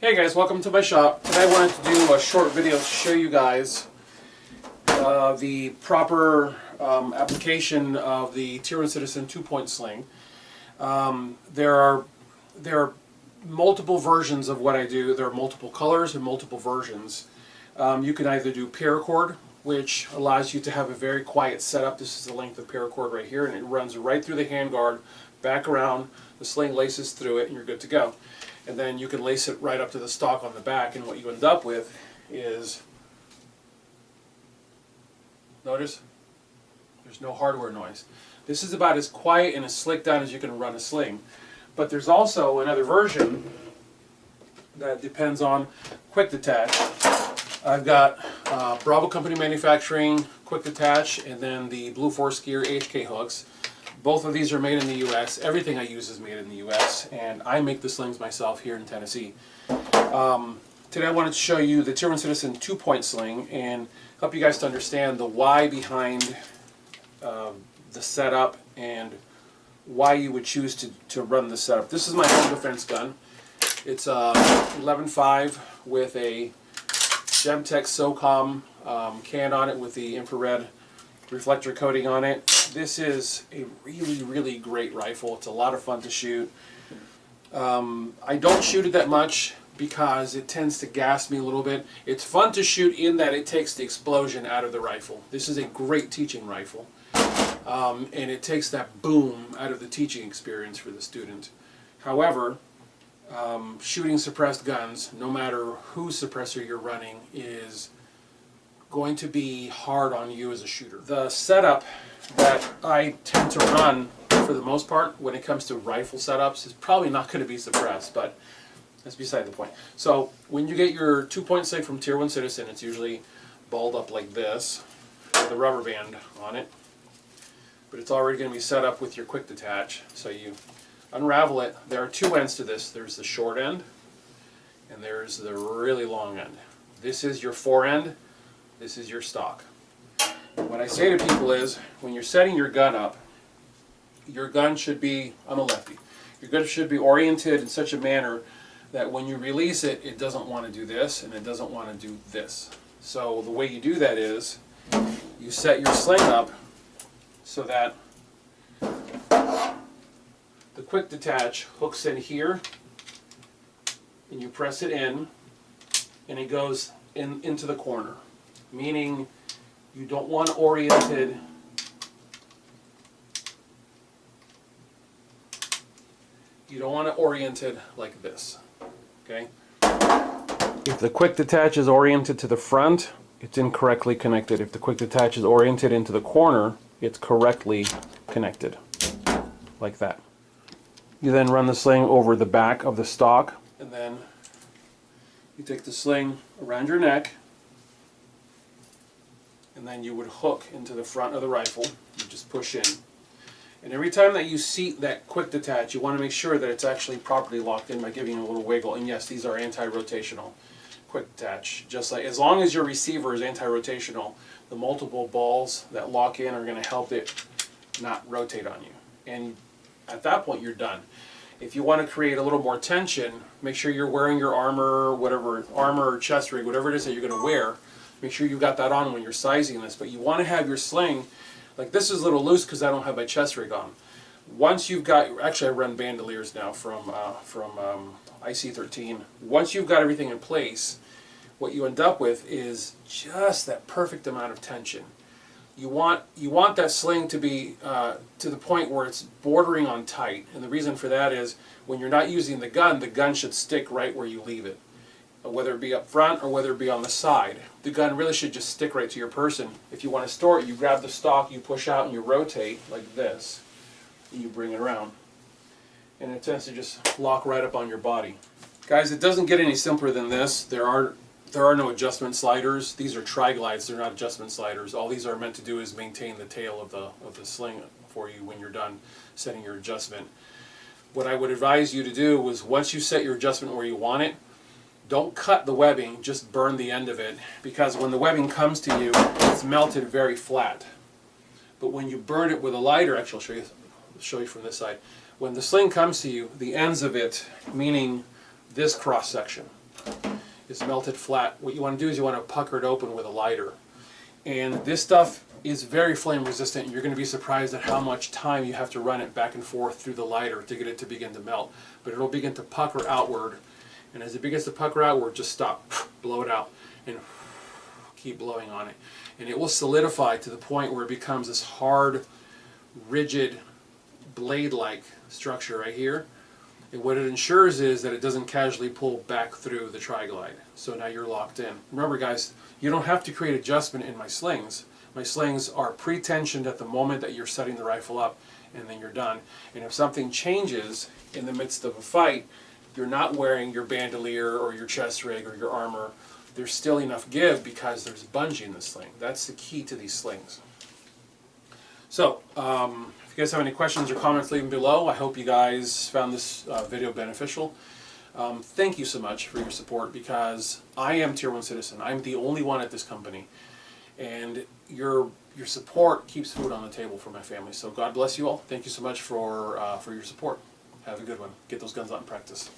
Hey guys, welcome to my shop. Today I wanted to do a short video to show you guys the proper application of the Tier 1 Citizen 2-point sling. There are multiple versions of what I do. There are multiple colors and multiple versions. You can either do paracord, which allows you to have a very quiet setup. This is the length of paracord right here, and it runs right through the handguard, back around, the sling laces through it, and you're good to go. And then you can lace it right up to the stock on the back, and what you end up with is, notice, there's no hardware noise. This is about as quiet and as slick down as you can run a sling. But there's also another version that depends on quick detach. I've got Bravo Company Manufacturing quick detach, and then the Blue Force Gear HK hooks. Both of these are made in the U.S. Everything I use is made in the U.S. and I make the slings myself here in Tennessee. Today I wanted to show you the Tier 1 Citizen 2-point sling and help you guys to understand the why behind the setup and why you would choose to run the setup. This is my home defense gun. It's 11.5 with a Gemtech SOCOM can on it with the infrared reflector coating on it. This is a really great rifle. It's a lot of fun to shoot. I don't shoot it that much because it tends to gas me a little bit. It's fun to shoot in that it takes the explosion out of the rifle. This is a great teaching rifle. And it takes that boom out of the teaching experience for the student. However, shooting suppressed guns, no matter whose suppressor you're running, is going to be hard on you as a shooter. The setup that I tend to run for the most part when it comes to rifle setups is probably not going to be suppressed, but that's beside the point. So when you get your 2-point sling from Tier 1 Citizen, it's usually balled up like this with a rubber band on it, but it's already going to be set up with your quick detach. So you unravel it. There are two ends to this. There's the short end and there's the really long end. This is your fore end. This is your stock. What I say to people is, when you're setting your gun up, your gun should be, I'm a lefty, your gun should be oriented in such a manner that when you release it, it doesn't want to do this and it doesn't want to do this. So the way you do that is, you set your sling up so that the quick detach hooks in here, and you press it in, and it goes into the corner. Meaning you don't want it oriented like this. Okay? If the quick detach is oriented to the front, it's incorrectly connected. If the quick detach is oriented into the corner, it's correctly connected. Like that. You then run the sling over the back of the stock, and then you take the sling around your neck, and then you would hook into the front of the rifle. You just push in. And every time that you seat that quick detach, you want to make sure that it's actually properly locked in by giving it a little wiggle. And yes, these are anti-rotational quick detach. Just like, as long as your receiver is anti-rotational, the multiple balls that lock in are going to help it not rotate on you. And at that point, you're done. If you want to create a little more tension, make sure you're wearing your armor, whatever, armor or chest rig, whatever it is that you're going to wear. Make sure you've got that on when you're sizing this, but you want to have your sling, like this is a little loose because I don't have my chest rig on. Once you've got, actually I run bandoliers now from IC13. Once you've got everything in place, what you end up with is just that perfect amount of tension. You want that sling to be to the point where it's bordering on tight, and the reason for that is when you're not using the gun should stick right where you leave it. Whether it be up front or whether it be on the side. The gun really should just stick right to your person. If you want to store it, you grab the stock, you push out and you rotate like this, and you bring it around. And it tends to just lock right up on your body. Guys, it doesn't get any simpler than this. There are no adjustment sliders. These are tri-glides, they're not adjustment sliders. All these are meant to do is maintain the tail of the sling for you when you're done setting your adjustment. What I would advise you to do is once you set your adjustment where you want it, don't cut the webbing, just burn the end of it, because when the webbing comes to you, it's melted very flat. But when you burn it with a lighter, actually I'll show you from this side. When the sling comes to you, the ends of it, meaning this cross section, is melted flat. What you want to do is you want to pucker it open with a lighter. And this stuff is very flame resistant, and you're going to be surprised at how much time you have to run it back and forth through the lighter to get it to begin to melt. But it'll begin to pucker outward, and as it begins to pucker outward, just stop, blow it out, and keep blowing on it. And it will solidify to the point where it becomes this hard, rigid, blade-like structure right here. And what it ensures is that it doesn't casually pull back through the tri-glide. So now you're locked in. Remember guys, you don't have to create adjustment in my slings. My slings are pre-tensioned at the moment that you're setting the rifle up, and then you're done. And if something changes in the midst of a fight, you're not wearing your bandolier or your chest rig or your armor. There's still enough give because there's bungee in the sling. That's the key to these slings. So, if you guys have any questions or comments, leave them below. I hope you guys found this video beneficial. Thank you so much for your support, because I am Tier 1 citizen. I'm the only one at this company. And your support keeps food on the table for my family. So God bless you all. Thank you so much for your support. Have a good one. Get those guns out in practice.